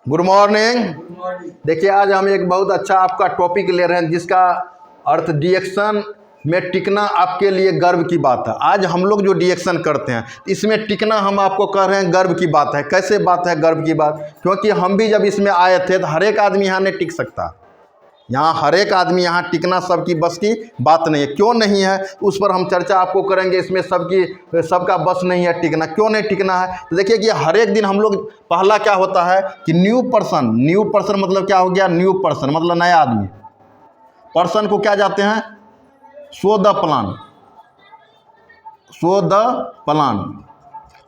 Good morning. देखिए आज हम एक बहुत अच्छा आपका टॉपिक ले रहे हैं जिसका अर्थ डिएक्शन में टिकना आपके लिए गर्व की बात है। आज हम लोग जो डिएक्शन करते हैं इसमें टिकना हम आपको कह रहे हैं गर्व की बात है। कैसे बात है गर्व की बात? क्योंकि हम भी जब इसमें आए थे तो हर एक आदमी यहाँ नहीं टिक सकता। यहाँ हर एक आदमी यहाँ टिकना सबकी बस की बात नहीं है। क्यों नहीं है उस पर हम चर्चा आपको करेंगे। इसमें सबका बस नहीं है टिकना। क्यों नहीं टिकना है तो देखिए कि हर एक दिन हम लोग पहला क्या होता है कि न्यू पर्सन मतलब क्या हो गया? न्यू पर्सन मतलब नया आदमी। पर्सन को क्या जाते हैं? Show the plan.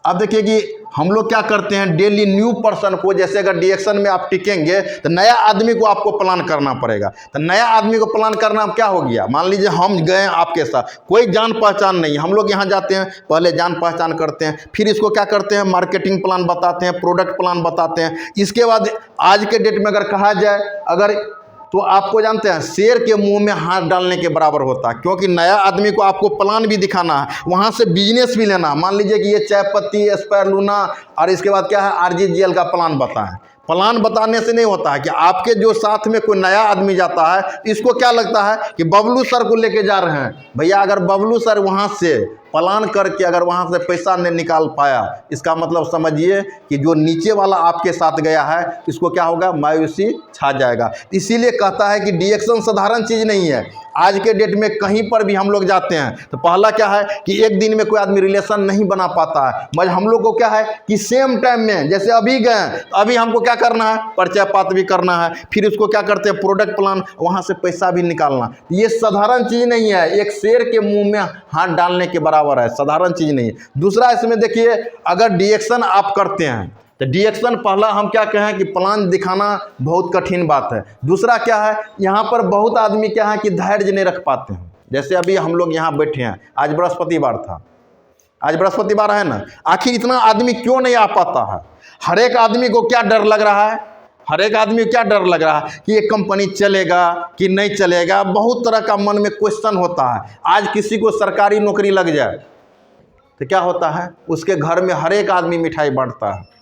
अब देखिए कि हम लोग क्या करते हैं डेली न्यू पर्सन को, जैसे अगर डिएक्शन में आप टिकेंगे तो नया आदमी को आपको प्लान करना पड़ेगा। तो नया आदमी को प्लान करना क्या हो गया? मान लीजिए हम गए आपके साथ, कोई जान पहचान नहीं, हम लोग यहाँ जाते हैं पहले जान पहचान करते हैं, फिर इसको क्या करते हैं मार्केटिंग प्लान बताते हैं, प्रोडक्ट प्लान बताते हैं। इसके बाद आज के डेट में अगर कहा जाए अगर तो आपको जानते हैं शेर के मुंह में हाथ डालने के बराबर होता है। क्योंकि नया आदमी को आपको प्लान भी दिखाना है, वहाँ से बिजनेस भी लेना। मान लीजिए कि ये चाय पत्ती स्पायरुलिना और इसके बाद क्या है RGGL का प्लान बताएं। प्लान बताने से नहीं होता है कि आपके जो साथ में कोई नया आदमी जाता है इसको क्या लगता है कि बबलू सर को लेके जा रहे हैं। भैया अगर बबलू सर वहाँ से प्लान करके अगर वहाँ से पैसा नहीं निकाल पाया, इसका मतलब समझिए कि जो नीचे वाला आपके साथ गया है इसको क्या होगा? मायूसी छा जाएगा। इसीलिए कहता है कि डिएक्शन साधारण चीज़ नहीं है। आज के डेट में कहीं पर भी हम लोग जाते हैं तो पहला क्या है कि एक दिन में कोई आदमी रिलेशन नहीं बना पाता है। मगर हम लोग को क्या है कि सेम टाइम में जैसे अभी गए तो अभी हमको क्या करना है? परिचय पात भी करना है, फिर उसको क्या करते हैं प्रोडक्ट प्लान, वहाँ से पैसा भी निकालना। ये साधारण चीज़ नहीं है, एक शेर के मुंह में हाथ डालने के बराबर है, साधारण चीज़ नहीं है। दूसरा इसमें देखिए अगर डिएक्शन आप करते हैं तो डिएक्शन पहला हम क्या कहें कि प्लान दिखाना बहुत कठिन बात है। दूसरा क्या है यहाँ पर बहुत आदमी क्या है कि धैर्य नहीं रख पाते हैं। जैसे अभी हम लोग यहाँ बैठे हैं, आज बृहस्पतिवार था, आज बृहस्पतिवार है ना, आखिर इतना आदमी क्यों नहीं आ पाता है? हर एक आदमी को क्या डर लग रहा है? हर एक आदमी को क्या डर लग रहा है कि ये कंपनी चलेगा कि नहीं चलेगा? बहुत तरह का मन में क्वेश्चन होता है। आज किसी को सरकारी नौकरी लग जाए तो क्या होता है? उसके घर में हर एक आदमी मिठाई बांटता है।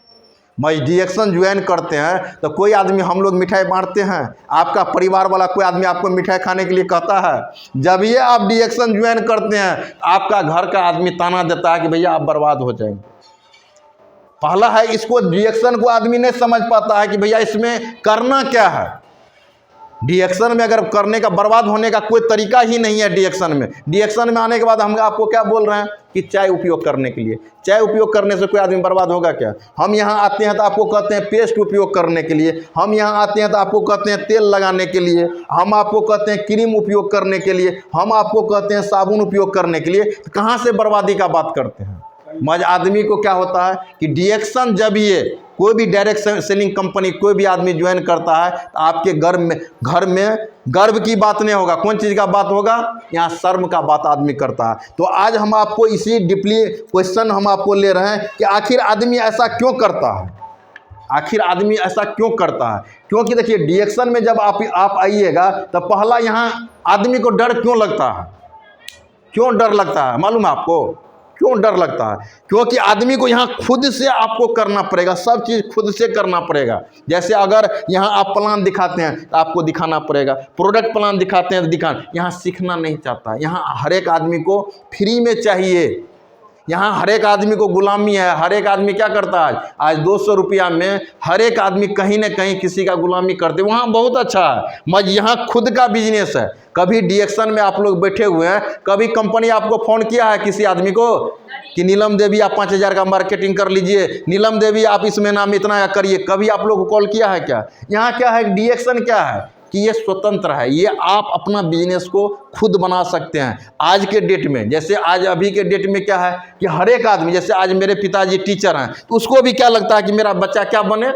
मैं डिएक्शन ज्वाइन करते हैं तो कोई आदमी हम लोग मिठाई बांटते हैं, आपका परिवार वाला कोई आदमी आपको मिठाई खाने के लिए कहता है। जब ये आप डिएक्शन ज्वाइन करते हैं आपका घर का आदमी ताना देता है कि भैया आप बर्बाद हो जाएंगे। पहला है इसको डिएक्शन को आदमी नहीं समझ पाता है कि भैया इसमें करना क्या है। डिएक्शन में अगर करने का बर्बाद होने का कोई तरीका ही नहीं है। डिएक्शन में आने के बाद हम आपको क्या बोल रहे हैं कि चाय उपयोग करने के लिए। चाय उपयोग करने से कोई आदमी बर्बाद होगा क्या? हम यहाँ आते हैं तो आपको कहते हैं पेस्ट उपयोग करने के लिए, हम यहाँ आते हैं तो आपको कहते हैं तेल लगाने के लिए, हम आपको कहते हैं क्रीम उपयोग करने के लिए, हम आपको कहते हैं साबुन उपयोग करने के लिए। तो कहाँ से बर्बादी का बात करते हैं? मज आदमी को क्या होता है कि डिएक्शन जब ये कोई भी डायरेक्ट सेलिंग कंपनी कोई भी आदमी ज्वाइन करता है तो आपके घर में गर्व की बात नहीं होगा। कौन चीज़ का बात होगा? यहाँ शर्म का बात आदमी करता है। तो आज हम आपको इसी डीपली क्वेश्चन हम आपको ले रहे हैं कि आखिर आदमी ऐसा क्यों करता है? आखिर आदमी ऐसा क्यों करता है? क्योंकि देखिए डिएक्शन में जब आप आइएगा तो पहला यहाँ आदमी को डर क्यों लगता है? क्यों डर लगता है मालूम है आपको? क्यों डर लगता है? क्योंकि आदमी को यहाँ खुद से आपको करना पड़ेगा, सब चीज़ खुद से करना पड़ेगा। जैसे अगर यहाँ आप प्लान दिखाते हैं तो आपको दिखाना पड़ेगा, प्रोडक्ट प्लान दिखाते हैं तो दिखाना। यहाँ सीखना नहीं चाहता, यहाँ हर एक आदमी को फ्री में चाहिए। यहाँ हर एक आदमी को गुलामी है। हर एक आदमी क्या करता है आज 200 रुपया में हर एक आदमी कहीं ना कहीं किसी का गुलामी करते। वहाँ बहुत अच्छा है, मगर यहाँ खुद का बिजनेस है। कभी डिएक्शन में आप लोग बैठे हुए हैं, कभी कंपनी आपको फ़ोन किया है किसी आदमी को कि नीलम देवी आप 5000 का मार्केटिंग कर लीजिए, नीलम देवी आप इस महीना में इतना करिए? कभी आप लोग को कॉल किया है क्या? यहाँ क्या है डिएक्शन क्या है कि ये स्वतंत्र है। ये आप अपना बिजनेस को खुद बना सकते हैं। आज के डेट में जैसे आज अभी के डेट में क्या है कि हर एक आदमी, जैसे आज मेरे पिताजी टीचर हैं तो उसको भी क्या लगता है कि मेरा बच्चा क्या बने?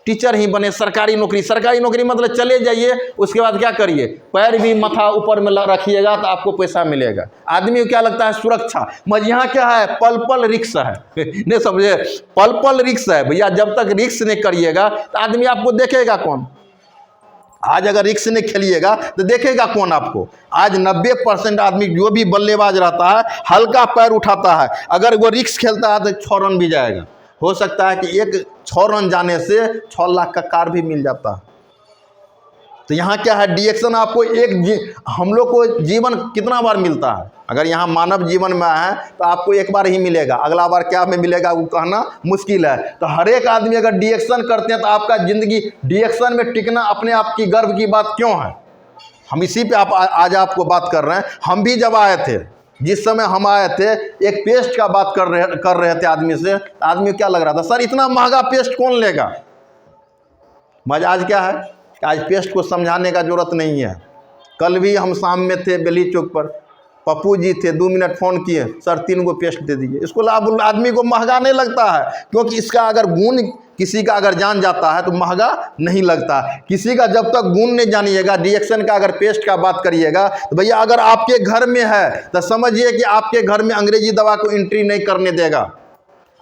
टीचर ही बने, सरकारी नौकरी मतलब चले जाइए, उसके बाद क्या करिए? पैर भी मथा ऊपर में रखिएगा तो आपको पैसा मिलेगा। आदमी को क्या लगता है? सुरक्षा। मगर यहाँ क्या है? पल पल रिक्स है। नहीं समझे? पल पल रिक्स है भैया। जब तक रिक्स नहीं करिएगा तो आदमी आपको देखेगा कौन? आज अगर रिक्स नहीं खेलिएगा तो देखेगा कौन आपको? आज 90% आदमी जो भी बल्लेबाज रहता है हल्का पैर उठाता है, अगर वो रिक्स खेलता है तो 6 रन भी जाएगा। हो सकता है कि एक 6 रन जाने से 6 लाख का कार भी मिल जाता है। तो यहाँ क्या है, डिएक्शन आपको हम लोग को जीवन कितना बार मिलता है? अगर यहाँ मानव जीवन में है तो आपको एक बार ही मिलेगा, अगला बार क्या में मिलेगा वो कहना मुश्किल है। तो हर एक आदमी अगर डिएक्शन करते हैं तो आपका ज़िंदगी डिएक्शन में टिकना अपने आप की गर्व की बात क्यों है? हम इसी पे आज आपको बात कर रहे हैं। हम भी जब आए थे, जिस समय हम आए थे, एक पेस्ट का बात कर रहे थे आदमी से, आदमी क्या लग रहा था, सर इतना महंगा पेस्ट कौन लेगा? मजा आज क्या है, आज पेस्ट को समझाने का जरूरत नहीं है। कल भी हम शाम में थे बेली चौक पर, पप्पू जी थे, 2 मिनट फ़ोन किए, सर 3 को पेस्ट दे दीजिए। इसको आदमी को महंगा नहीं लगता है, क्योंकि इसका अगर गुण किसी का अगर जान जाता है तो महंगा नहीं लगता। किसी का जब तक गुण नहीं जानिएगा, डिएक्शन का अगर पेस्ट का बात करिएगा तो भैया अगर आपके घर में है तो समझिए कि आपके घर में अंग्रेजी दवा को एंट्री नहीं करने देगा।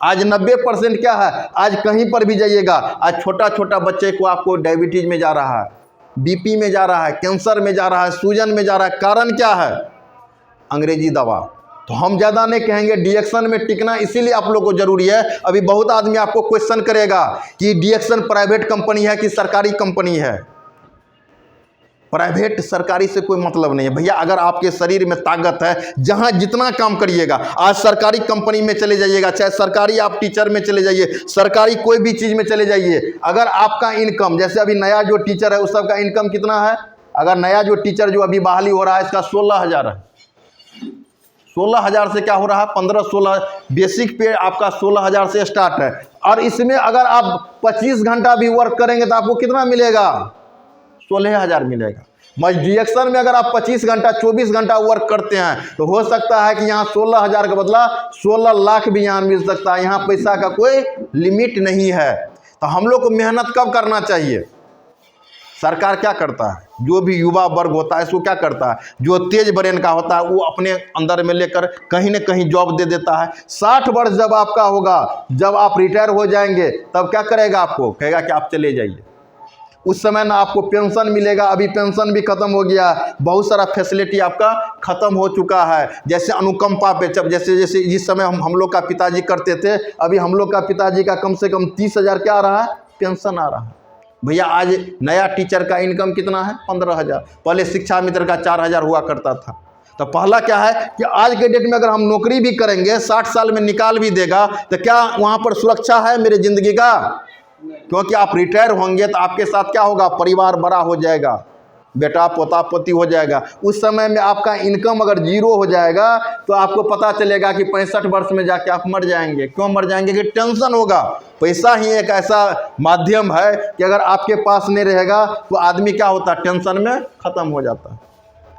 आज 90% क्या है, आज कहीं पर भी जाइएगा, आज छोटा छोटा बच्चे को आपको डायबिटीज में जा रहा है, बीपी में जा रहा है, कैंसर में जा रहा है, सूजन में जा रहा है। कारण क्या है? अंग्रेजी दवा। तो हम ज़्यादा नहीं कहेंगे, डिएक्शन में टिकना इसीलिए आप लोग को जरूरी है। अभी बहुत आदमी आपको क्वेश्चन करेगा कि डिएक्शन प्राइवेट कंपनी है कि सरकारी कंपनी है। प्राइवेट सरकारी से कोई मतलब नहीं है भैया। अगर आपके शरीर में ताकत है, जहां जितना काम करिएगा, आज सरकारी कंपनी में चले जाइएगा, चाहे सरकारी आप टीचर में चले जाइए, सरकारी कोई भी चीज़ में चले जाइए, अगर आपका इनकम, जैसे अभी नया जो टीचर है उस सबका इनकम कितना है? अगर नया जो टीचर जो अभी बहाली हो रहा है इसका 16,000 है। 16,000 से क्या हो रहा है, 15-16 बेसिक पे आपका 16,000 से स्टार्ट है। और इसमें अगर आप 25 घंटा भी वर्क करेंगे तो आपको कितना मिलेगा? 16,000 मिलेगा। डिएक्शन में अगर आप 25 घंटा 24 घंटा वर्क करते हैं तो हो सकता है कि यहाँ 16,000 का बदला 16 लाख भी यहाँ मिल सकता है। यहाँ पैसा का कोई लिमिट नहीं है। तो हम लोग को मेहनत कब करना चाहिए? सरकार क्या करता है, जो भी युवा वर्ग होता है इसको क्या करता है, जो तेज ब्रेन का होता है वो अपने अंदर में लेकर कहीं न कहीं जॉब दे देता है। 60 वर्ष जब आपका होगा, जब आप रिटायर हो जाएंगे, तब क्या करेगा? आपको कहेगा कि आप चले जाइए। उस समय ना आपको पेंशन मिलेगा, अभी पेंशन भी खत्म हो गया, बहुत सारा फैसिलिटी आपका खत्म हो चुका है। जैसे अनुकंपा पे जब जैसे जिस समय हम लोग का पिताजी करते थे, अभी हम लोग का पिताजी का कम से कम 30,000 क्या आ रहा है? पेंशन आ रहा है। भैया आज नया टीचर का इनकम कितना है? 15,000। पहले शिक्षा मित्र का 4,000 हुआ करता था। तो पहला क्या है कि आज के डेट में अगर हम नौकरी भी करेंगे, 60 साल में निकाल भी देगा, तो क्या वहाँ पर सुरक्षा है मेरे ज़िंदगी का? क्योंकि आप रिटायर होंगे तो आपके साथ क्या होगा? परिवार बड़ा हो जाएगा, बेटा पोता पोती हो जाएगा। उस समय में आपका इनकम अगर 0 हो जाएगा तो आपको पता चलेगा कि 65 वर्ष में जाके आप मर जाएंगे। क्यों मर जाएंगे? कि टेंशन होगा। पैसा ही एक ऐसा माध्यम है कि अगर आपके पास नहीं रहेगा तो आदमी क्या होता है? टेंशन में ख़त्म हो जाता है।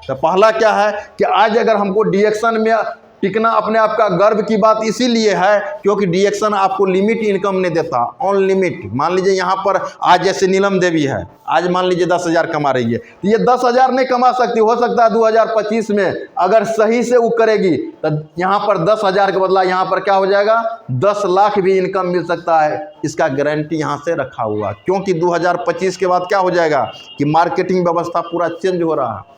तो पहला क्या है कि आज अगर हमको डिएक्शन में टिकना अपने आप का गर्व की बात इसीलिए है क्योंकि डिएक्शन आपको लिमिट इनकम नहीं देता, ऑन लिमिट। मान लीजिए यहाँ पर आज जैसे नीलम देवी है, आज मान लीजिए 10,000 कमा रही है, तो ये 10,000 नहीं कमा सकती। हो सकता है 2025 में अगर सही से वो करेगी तो यहाँ पर 10,000 के बदला यहाँ पर क्या हो जाएगा? 10 लाख भी इनकम मिल सकता है। इसका गारंटी यहाँ से रखा हुआ, क्योंकि 2025 के बाद क्या हो जाएगा कि मार्केटिंग व्यवस्था पूरा चेंज हो रहा है।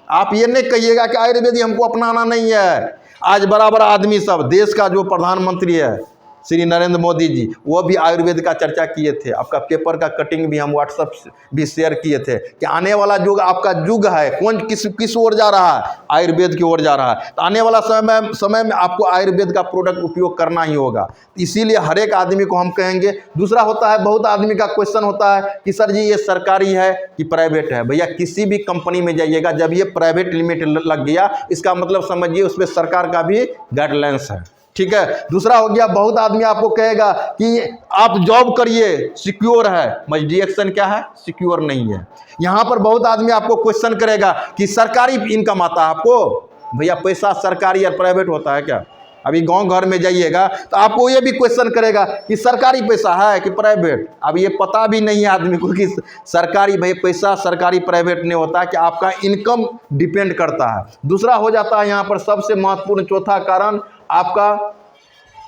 आप ये नहीं कहिएगा कि आयुर्वेद हमको अपनाना नहीं है। आज बराबर आदमी सब, देश का जो प्रधानमंत्री है श्री नरेंद्र मोदी जी, वो भी आयुर्वेद का चर्चा किए थे। आपका पेपर का कटिंग भी हम व्हाट्सएप भी शेयर किए थे कि आने वाला युग आपका युग है, कौन किस ओर जा रहा है? आयुर्वेद की ओर जा रहा है। तो आने वाला समय में आपको आयुर्वेद का प्रोडक्ट उपयोग करना ही होगा। इसीलिए हर एक आदमी को हम कहेंगे। दूसरा होता है, बहुत आदमी का क्वेश्चन होता है कि सर जी ये सरकारी है कि प्राइवेट है? भैया किसी भी कंपनी में जाइएगा, जब ये प्राइवेट लिमिट लग गया इसका मतलब समझिए उसमें सरकार का भी गाइडलाइंस है। ठीक है। दूसरा हो गया, बहुत आदमी आपको कहेगा कि आप जॉब करिए, सिक्योर है। डिएक्शन क्या है? सिक्योर नहीं है। यहाँ पर बहुत आदमी आपको क्वेश्चन करेगा कि सरकारी इनकम आता है आपको? भैया पैसा सरकारी और प्राइवेट होता है क्या? अभी गांव घर में जाइएगा तो आपको ये भी क्वेश्चन करेगा कि सरकारी पैसा है कि प्राइवेट। अब ये पता भी नहीं है आदमी को कि सरकारी, भाई पैसा सरकारी प्राइवेट नहीं होता है कि आपका इनकम डिपेंड करता है। दूसरा हो जाता है यहाँ पर सबसे महत्वपूर्ण चौथा कारण आपका,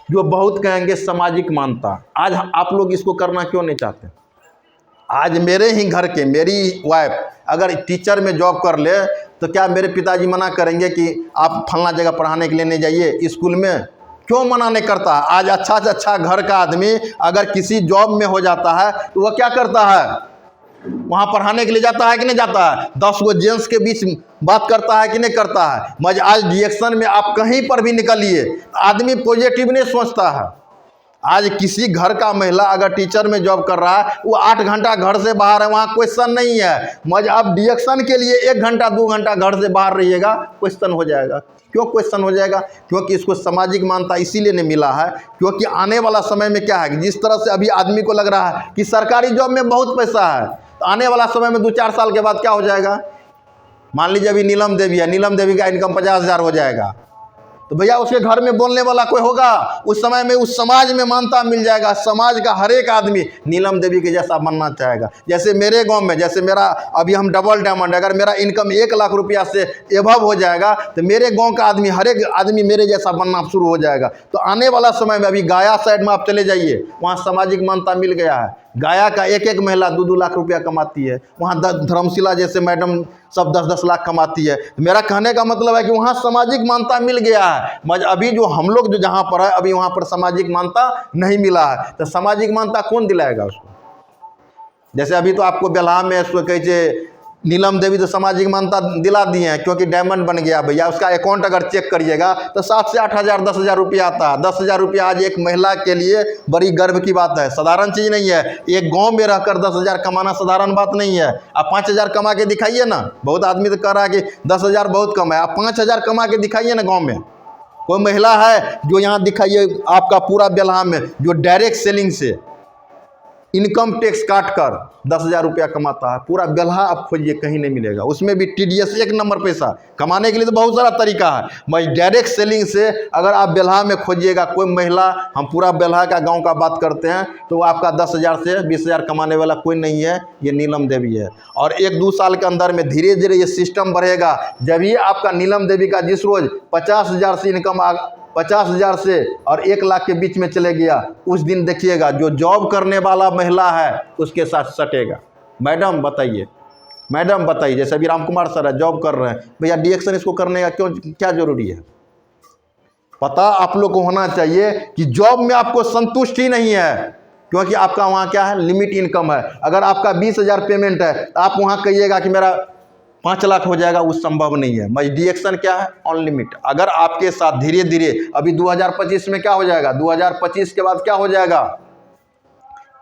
जो बहुत कहेंगे सामाजिक मान्यता। आज आप लोग इसको करना क्यों नहीं चाहते? आज मेरे ही घर के मेरी वाइफ अगर टीचर में जॉब कर ले तो क्या मेरे पिताजी मना करेंगे कि आप फलना जगह पढ़ाने के लिए नहीं जाइए स्कूल में? क्यों मना नहीं करता है? आज अच्छा से अच्छा घर का आदमी अगर किसी जॉब में हो जाता है तो वह क्या करता है? वहाँ पढ़ाने के लिए जाता है कि नहीं जाता है? 10 गो जेंट्स के बीच बात करता है कि नहीं करता है? मज आज डिएक्शन में आप कहीं पर भी निकलिए, आदमी पॉजिटिव नहीं सोचता है। आज किसी घर का महिला अगर टीचर में जॉब कर रहा है, वो 8 घंटा घर से बाहर है, वहाँ क्वेश्चन नहीं है। मज आप डिएक्शन के लिए 1 घंटा 2 घंटा घर से बाहर रहिएगा, क्वेश्चन हो जाएगा। क्यों क्वेश्चन हो जाएगा? क्योंकि इसको सामाजिक मान्यता इसीलिए नहीं मिला है, क्योंकि आने वाला समय में क्या है कि जिस तरह से अभी आदमी को लग रहा है कि सरकारी जॉब में बहुत पैसा है, तो आने वाला समय में 2-4 साल के बाद क्या हो जाएगा? मान लीजिए अभी नीलम देवी है, नीलम देवी का इनकम 50,000 हो जाएगा, तो भैया उसके घर में बोलने वाला कोई होगा? उस समय में उस समाज में मान्यता मिल जाएगा। समाज का हर एक आदमी नीलम देवी के जैसा बनना चाहेगा। जैसे मेरे गांव में, जैसे मेरा अभी हम डबल डायमंड, अगर मेरा इनकम 1 लाख रुपया से एभव हो जाएगा तो मेरे गांव का आदमी, हर एक आदमी मेरे जैसा बनना शुरू हो जाएगा। तो आने वाला समय में अभी गया साइड में आप चले जाइए, वहाँ सामाजिक मान्यता मिल गया है। गया का एक महिला 2-2 लाख रुपया कमाती है, वहाँ धर्मशिला जैसे मैडम सब 10-10 लाख कमाती है। मेरा कहने का मतलब है कि वहाँ सामाजिक मान्यता मिल गया है। मगर अभी जो हम लोग जो जहाँ पर है, अभी वहाँ पर सामाजिक मान्यता नहीं मिला है। तो सामाजिक मान्यता कौन दिलाएगा उसको? जैसे अभी तो आपको बेल्हा में कहे नीलम देवी तो सामाजिक मान्यता दिला दिए हैं, क्योंकि डायमंड बन गया भैया। उसका अकाउंट अगर चेक करिएगा तो 7 से 8 हज़ार 10 हज़ार रुपया आता है। 10 हज़ार रुपया आज एक महिला के लिए बड़ी गर्व की बात है, साधारण चीज़ नहीं है। एक गांव में रहकर 10 हज़ार कमाना साधारण बात नहीं है। आप 5 हज़ार कमा के दिखाइए ना। बहुत आदमी तो कह रहा है कि 10 हज़ार बहुत कम है, आप 5 हज़ार कमा के दिखाइए ना। गाँव में कोई महिला है जो यहाँ दिखाइए आपका पूरा बेल्हा में, जो डायरेक्ट सेलिंग से इनकम टैक्स काट कर 10 हज़ार रुपया कमाता है। पूरा बेल्हा आप खोजिए, कहीं नहीं मिलेगा। उसमें भी टीडीएस 1 नंबर पैसा कमाने के लिए तो बहुत सारा तरीका है, मगर डायरेक्ट सेलिंग से अगर आप बेल्हा में खोजिएगा कोई महिला, हम पूरा बेल्हा का गांव का बात करते हैं, तो आपका 10 हज़ार से 20 हज़ार कमाने वाला कोई नहीं है, ये नीलम देवी है। और 1-2 साल के अंदर में धीरे धीरे ये सिस्टम बढ़ेगा। जब ये आपका नीलम देवी का जिस रोज़ 50 हज़ार से इनकम 50 हज़ार से और 1 लाख के बीच में चले गया, उस दिन देखिएगा जो जॉब करने वाला महिला है उसके साथ सटेगा। मैडम बताइए, मैडम बताइए, जैसे अभी राम कुमार सर है, जॉब कर रहे हैं, भैया डिएक्शन इसको करने का क्यों, क्या जरूरी है? पता आप लोग को होना चाहिए कि जॉब में आपको संतुष्टि नहीं है, क्योंकि आपका वहाँ क्या है, लिमिट इनकम है। अगर आपका 20 हज़ार पेमेंट है तो आप वहाँ कहिएगा कि मेरा 5 लाख हो जाएगा, वो संभव नहीं है। मगर डिएक्शन क्या है, ऑन लिमिट। अगर आपके साथ धीरे धीरे, अभी 2025 में क्या हो जाएगा, 2025 के बाद क्या हो जाएगा,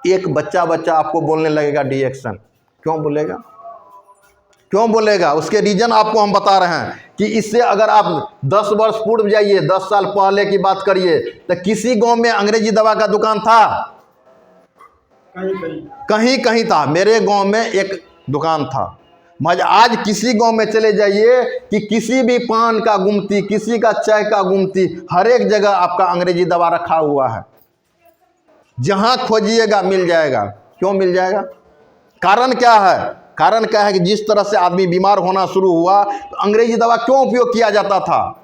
एक बच्चा आपको बोलने लगेगा डिएक्शन। क्यों बोलेगा? क्यों बोलेगा? उसके रीजन आपको हम बता रहे हैं कि इससे अगर आप 10 वर्ष पूर्व जाइए, 10 साल पहले की बात करिए, तो किसी गांव में अंग्रेजी दवा का दुकान था? कहीं कहीं था। मेरे गांव में एक दुकान था। मगर आज किसी गांव में चले जाइए कि किसी भी पान का गुमती, किसी का चाय का गुमती, हर एक जगह आपका अंग्रेजी दवा रखा हुआ है। जहां खोजिएगा मिल जाएगा। क्यों मिल जाएगा? कारण क्या है? कारण क्या है कि जिस तरह से आदमी बीमार होना शुरू हुआ, तो अंग्रेजी दवा क्यों उपयोग किया जाता था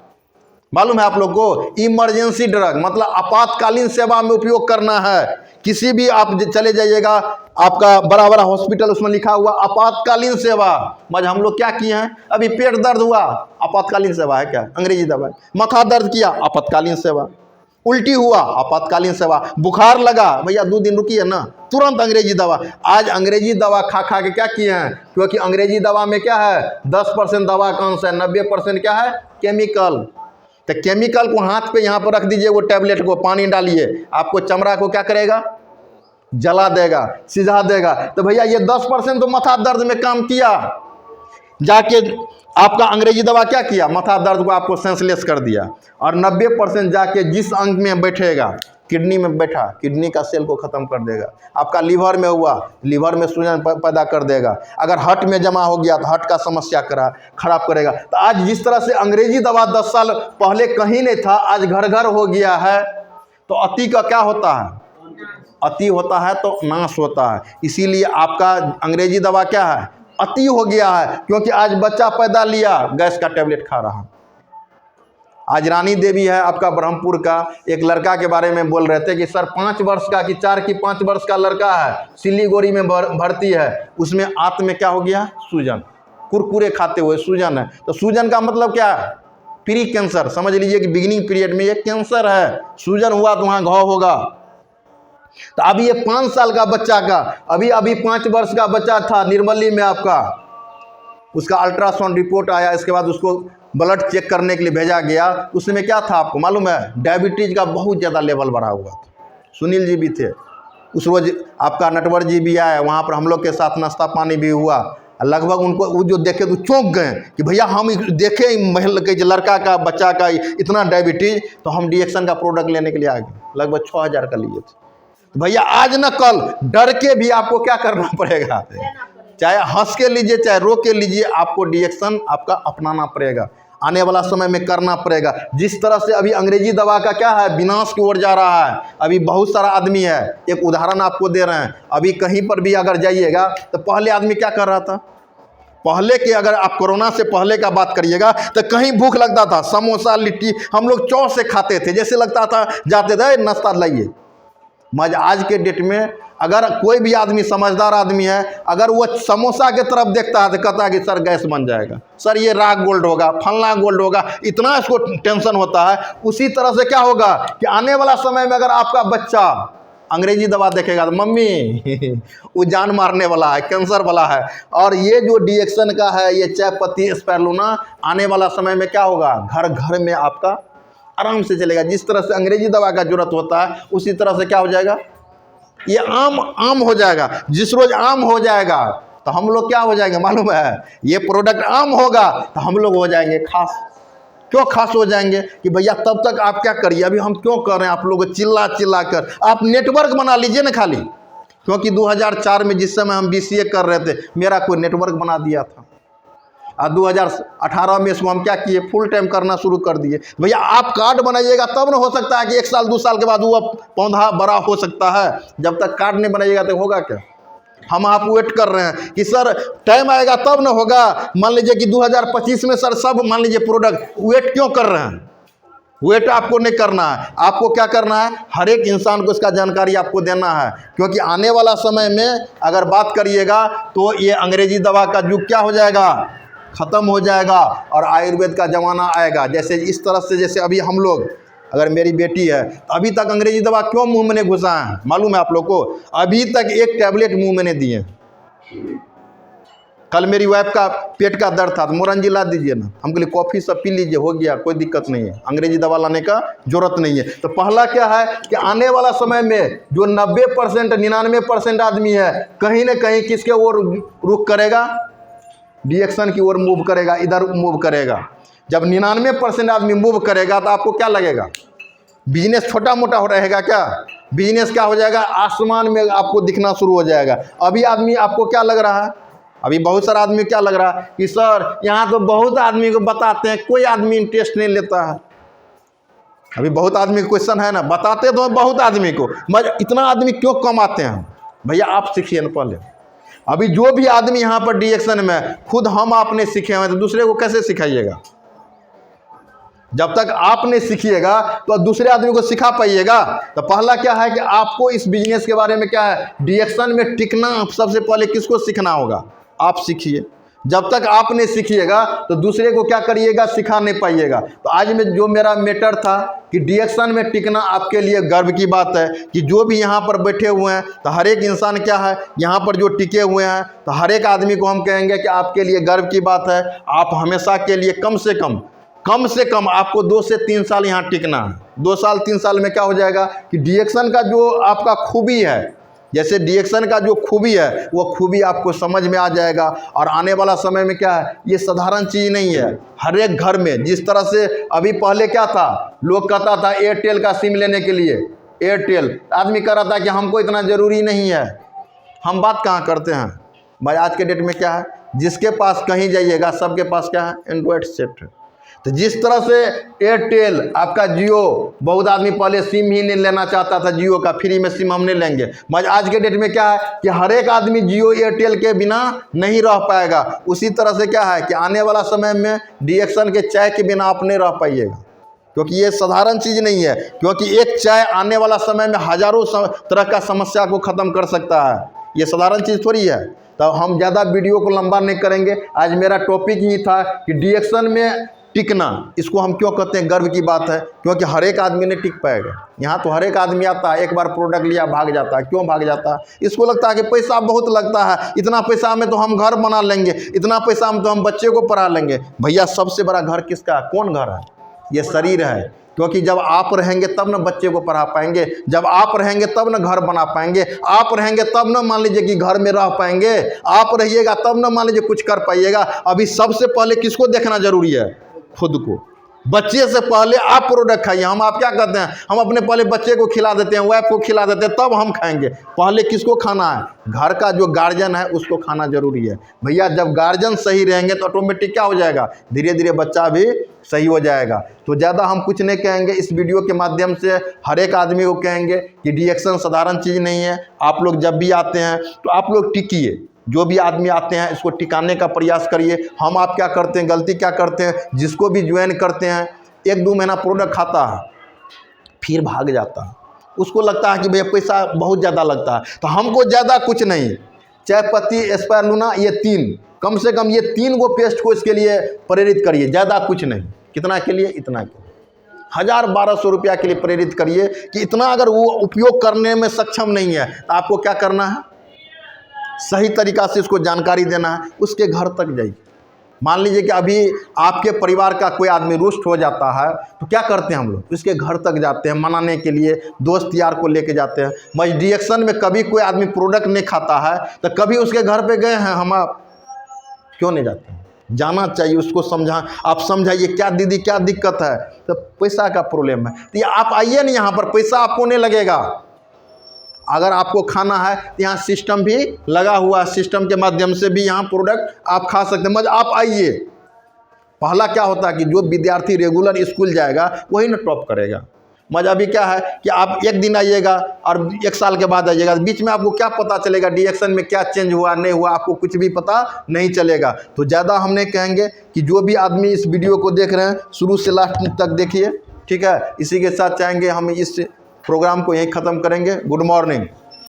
मालूम है आप लोग को? इमरजेंसी ड्रग, मतलब आपातकालीन सेवा में उपयोग करना है। किसी भी आप चले जाइएगा, आपका बड़ा बड़ा हॉस्पिटल, उसमें लिखा हुआ आपातकालीन सेवा। मगर हम लोग क्या किए हैं, अभी पेट दर्द हुआ, आपातकालीन सेवा है क्या? अंग्रेजी दवा। माथा दर्द किया, आपातकालीन सेवा। उल्टी हुआ, आपातकालीन सेवा। बुखार लगा, भैया 2 दिन रुकिए ना, तुरंत अंग्रेजी दवा। आज अंग्रेजी दवा खा खा के क्या किए हैं, क्योंकि अंग्रेजी दवा में क्या है, 10% दवा का अंश है, 90% क्या है, केमिकल। तो केमिकल को हाथ पे यहाँ पर रख दीजिए, वो टैबलेट को पानी डालिए, आपको चमड़ा को क्या करेगा, जला देगा, सिझा देगा। तो भैया ये 10% तो माथा दर्द में काम किया। जाके आपका अंग्रेजी दवा क्या किया, माथा दर्द को आपको सेंसलेस कर दिया। और 90% जाके जिस अंग में बैठेगा, किडनी में बैठा, किडनी का सेल को ख़त्म कर देगा। आपका लीवर में हुआ, लीवर में सूजन पैदा कर देगा। अगर हार्ट में जमा हो गया तो हार्ट का समस्या खराब करेगा। तो आज जिस तरह से अंग्रेजी दवा 10 साल पहले कहीं नहीं था, आज घर घर हो गया है। तो अति का क्या होता है, अति होता है तो नाश होता है। इसीलिए आपका अंग्रेजी दवा क्या है, अति हो गया है। क्योंकि आज बच्चा पैदा लिया, गैस का टैबलेट खा रहा। आज रानी देवी है आपका ब्रह्मपुर का, एक लड़का के बारे में बोल रहे थे कि सर 5 वर्ष का कि 4 की 5 वर्ष का लड़का है, सिलीगुड़ी में भर्ती है, उसमें आंत में क्या हो गया, सूजन। कुरकुरे खाते हुए सूजन है। तो सूजन का मतलब क्या है, प्री कैंसर, समझ लीजिए कि बिगिनिंग पीरियड में ये कैंसर है, सूजन हुआ तो वहाँ घाव होगा। तो अभी ये 5 साल का बच्चा का, अभी 5 वर्ष का बच्चा था निर्मली में आपका, उसका अल्ट्रासाउंड रिपोर्ट आया, इसके बाद उसको ब्लड चेक करने के लिए भेजा गया। उसमें क्या था आपको मालूम है? डायबिटीज़ का बहुत ज़्यादा लेवल बढ़ा हुआ था। सुनील जी भी थे उस रोज़, आपका नटवर जी भी आए, वहाँ पर हम लोग के साथ नाश्ता पानी भी हुआ। लगभग उनको वो जो देखे तो चौंक गए कि भैया हम देखे महिला के लड़का का बच्चा का इतना डायबिटीज़, तो हम डीएक्सन का प्रोडक्ट लेने के लिए आ गए। लगभग 6000 का लिए थे। तो भैया आज न कल डर के भी आपको क्या करना पड़ेगा, चाहे हंस के लीजिए चाहे रो के लीजिए, आपको डीएक्सन आपका अपनाना पड़ेगा, आने वाला समय में करना पड़ेगा। जिस तरह से अभी अंग्रेजी दवा का क्या है, विनाश की ओर जा रहा है। अभी बहुत सारा आदमी है, एक उदाहरण आपको दे रहे हैं। अभी कहीं पर भी अगर जाइएगा तो पहले आदमी क्या कर रहा था, पहले के अगर आप कोरोना से पहले का बात करिएगा तो कहीं भूख लगता था, समोसा लिट्टी हम लोग चौ से खाते थे, जैसे लगता था जाते थे नाश्ता लाइए। मगर आज के डेट में अगर कोई भी आदमी समझदार आदमी है, अगर वो समोसा के तरफ देखता है तो कहता है कि सर गैस बन जाएगा, सर ये राग गोल्ड होगा, फलना गोल्ड होगा, इतना इसको टेंशन होता है। उसी तरह से क्या होगा कि आने वाला समय में अगर आपका बच्चा अंग्रेजी दवा देखेगा तो मम्मी वो जान मारने वाला है, कैंसर वाला है। और ये जो डीएक्सन का है, ये चाय पत्ती स्पाइरुलिना, आने वाला समय में क्या होगा, घर घर में आपका आराम से चलेगा। जिस तरह से अंग्रेजी दवा का जरूरत होता है, उसी तरह से क्या हो जाएगा, ये आम हो जाएगा। जिस रोज आम हो जाएगा तो हम लोग क्या हो जाएंगे मालूम है, ये प्रोडक्ट आम होगा तो हम लोग हो जाएंगे खास। क्यों खास हो जाएंगे कि भैया तब तक आप क्या करिए, अभी हम क्यों कर रहे हैं आप लोग चिल्ला कर, आप नेटवर्क बना लीजिए ना खाली। क्योंकि 2004 में जिस समय हम BCA कर रहे थे, मेरा कोई नेटवर्क बना दिया था, और 2018 में इसको हम क्या किए, फुल टाइम करना शुरू कर दिए। भैया आप कार्ड बनाइएगा तब ना हो सकता है कि 1 साल 2 साल के बाद वो पौधा बड़ा हो सकता है। जब तक कार्ड नहीं बनाइएगा तो होगा क्या। हम आप वेट कर रहे हैं कि सर टाइम आएगा तब ना होगा। मान लीजिए कि 2025 में सर सब मान लीजिए प्रोडक्ट, वेट क्यों कर रहे हैं, वेट आपको नहीं करना है। आपको क्या करना है, हर एक इंसान को इसका जानकारी आपको देना है। क्योंकि आने वाला समय में अगर बात करिएगा तो ये अंग्रेजी दवा का युग क्या हो जाएगा, ख़त्म हो जाएगा और आयुर्वेद का ज़माना आएगा। जैसे इस तरह से, जैसे अभी हम लोग, अगर मेरी बेटी है तो अभी तक अंग्रेजी दवा क्यों मुंह में नहीं घुसा है मालूम है आप लोग को, अभी तक एक टैबलेट मुंह में नहीं दिए। कल मेरी वाइफ का पेट का दर्द था तो मोरंजी ला दीजिए ना, हम बोले कॉफ़ी सब पी लीजिए, हो गया, कोई दिक्कत नहीं है, अंग्रेजी दवा लाने का जरूरत नहीं है। तो पहला क्या है कि आने वाला समय में जो 90% 99% आदमी है, कहीं ना कहीं किसके ओर रुख करेगा, डीएक्सन की ओर मूव करेगा, इधर मूव करेगा। जब 99% आदमी मूव करेगा तो आपको क्या लगेगा, बिजनेस छोटा मोटा हो रहेगा क्या, बिजनेस क्या हो जाएगा, आसमान में आपको दिखना शुरू हो जाएगा। अभी आदमी आपको क्या लग रहा है, अभी बहुत सारा आदमी क्या लग रहा है कि सर यहाँ तो बहुत आदमी को बताते हैं, कोई आदमी इंटरेस्ट नहीं लेता है। अभी बहुत आदमी का क्वेश्चन है ना, बताते तो बहुत आदमी को, मगर इतना आदमी क्यों कम आते हैं। भैया आप सीखिए ना पहले। अभी जो भी आदमी यहाँ पर डीएक्सन में खुद हम आपने सीखे हुए तो दूसरे को कैसे सिखाइएगा। जब तक आप नहीं सीखिएगा तो दूसरे आदमी को सिखा पाइएगा। तो पहला क्या है कि आपको इस बिजनेस के बारे में क्या है, डीएक्सन में टिकना सबसे पहले किसको सीखना होगा, आप सीखिए। जब तक आप नहीं सीखिएगा तो दूसरे को क्या करिएगा, सिखा नहीं पाइएगा। तो आज में जो मेरा मैटर था कि डीएक्सन में टिकना आपके लिए गर्व की बात है कि जो भी यहाँ पर बैठे हुए हैं तो हर एक इंसान क्या है यहाँ पर जो टिके हुए हैं, तो हर एक आदमी को हम कहेंगे कि आपके लिए गर्व की बात है। आप हमेशा के लिए कम से कम आपको 2 से 3 साल यहाँ टिकना है। 2 साल 3 साल में क्या हो जाएगा कि डीएक्सन का जो आपका खूबी है, जैसे डीएक्सन का जो खूबी है वो खूबी आपको समझ में आ जाएगा। और आने वाला समय में क्या है, ये साधारण चीज़ नहीं है। हर एक घर में जिस तरह से अभी पहले क्या था, लोग कहता था एयरटेल का सिम लेने के लिए, एयरटेल आदमी कह रहा था कि हमको इतना ज़रूरी नहीं है। हम बात कहाँ करते हैं भाई, आज के डेट में क्या है, जिसके पास कहीं जाइएगा सबके पास क्या है, एंड्रॉयड सेट है। तो जिस तरह से एयरटेल आपका जियो, बहुत आदमी पहले सिम ही नहीं लेना चाहता था, जियो का फ्री में सिम हम नहीं लेंगे, मगर आज के डेट में क्या है कि हर एक आदमी जियो एयरटेल के बिना नहीं रह पाएगा। उसी तरह से क्या है कि आने वाला समय में डीएक्सन के चाय के बिना आप नहीं रह पाइएगा, क्योंकि ये साधारण चीज़ नहीं है। क्योंकि एक चाय आने वाला समय में हज़ारों तरह का समस्या को ख़त्म कर सकता है, ये साधारण चीज़ थोड़ी है। तो हम ज़्यादा वीडियो को लंबा नहीं करेंगे। आज मेरा टॉपिक ही था कि डीएक्सन में टिकना, इसको हम क्यों कहते हैं गर्व की बात है, क्योंकि हर एक आदमी नहीं टिक पाएगा। यहाँ तो हर एक आदमी आता है, एक बार प्रोडक्ट लिया भाग जाता है। क्यों भाग जाता है? इसको लगता है कि पैसा बहुत लगता है, इतना पैसा में तो हम घर बना लेंगे, इतना पैसा में तो हम बच्चे को पढ़ा लेंगे। भैया सबसे बड़ा घर किसका है? कौन घर है? ये शरीर है। क्योंकि जब आप रहेंगे तब ना बच्चे को पढ़ा पाएंगे, जब आप रहेंगे तब ना घर बना पाएंगे, आप रहेंगे तब ना मान लीजिए कि घर में रह पाएंगे, आप रहिएगा तब ना मान लीजिए कुछ कर पाइएगा। अभी सबसे पहले किसको देखना जरूरी है? खुद को। बच्चे से पहले आप प्रोडक्ट खाइए। हम आप क्या करते हैं? हम अपने पहले बच्चे को खिला देते हैं, वाइफ को खिला देते हैं, तब हम खाएंगे। पहले किसको खाना है? घर का जो गार्जियन है उसको खाना जरूरी है। भैया जब गार्जियन सही रहेंगे तो ऑटोमेटिक क्या हो जाएगा? धीरे धीरे बच्चा भी सही हो जाएगा। तो ज़्यादा हम कुछ नहीं कहेंगे, इस वीडियो के माध्यम से हर एक आदमी को कहेंगे कि डिएक्शन साधारण चीज़ नहीं है। आप लोग जब भी आते हैं तो आप लोग टिकिए, जो भी आदमी आते हैं इसको टिकाने का प्रयास करिए। हम आप क्या करते हैं, गलती क्या करते हैं, जिसको भी ज्वाइन करते हैं 1-2 महीना प्रोडक्ट खाता है फिर भाग जाता है। उसको लगता है कि भैया पैसा बहुत ज़्यादा लगता है। तो हमको ज़्यादा कुछ नहीं, चाय पत्ती, स्पाइरुलिना, ये 3 कम से कम, ये 3 गो पेस्ट को इसके लिए प्रेरित करिए। ज़्यादा कुछ नहीं। कितना के लिए? इतना के 1000-1200 रुपया के लिए प्रेरित करिए कि इतना अगर वो उपयोग करने में सक्षम नहीं है तो आपको क्या करना है? सही तरीक़ा से उसको जानकारी देना है, उसके घर तक जाइए। मान लीजिए कि अभी आपके परिवार का कोई आदमी रुष्ट हो जाता है तो क्या करते हैं हम लोग? उसके घर तक जाते हैं मनाने के लिए, दोस्त यार को लेके जाते हैं। मैं डिएक्शन में कभी कोई आदमी प्रोडक्ट नहीं खाता है तो कभी उसके घर पे गए हैं हम? आप क्यों नहीं जाते हैं? जाना चाहिए, उसको समझा, आप समझाइए क्या दीदी क्या दिक्कत है, तो पैसा का प्रॉब्लम है। तो आप आइए ना, यहाँ पर पैसा आपको नहीं लगेगा। अगर आपको खाना है तो यहाँ सिस्टम भी लगा हुआ है, सिस्टम के माध्यम से भी यहाँ प्रोडक्ट आप खा सकते हैं। मगर आप आइए। पहला क्या होता है कि जो विद्यार्थी रेगुलर स्कूल जाएगा वही ना टॉप करेगा। मजा अभी क्या है कि आप एक दिन आइएगा और 1 साल के बाद आइएगा, बीच में आपको क्या पता चलेगा डिएक्शन में क्या चेंज हुआ नहीं हुआ, आपको कुछ भी पता नहीं चलेगा। तो ज़्यादा हम नहीं कहेंगे कि जो भी आदमी इस वीडियो को देख रहे हैं शुरू से लास्ट तक देखिए, ठीक है। इसी के साथ चाहेंगे हम इस प्रोग्राम को यहीं ख़त्म करेंगे। Good morning.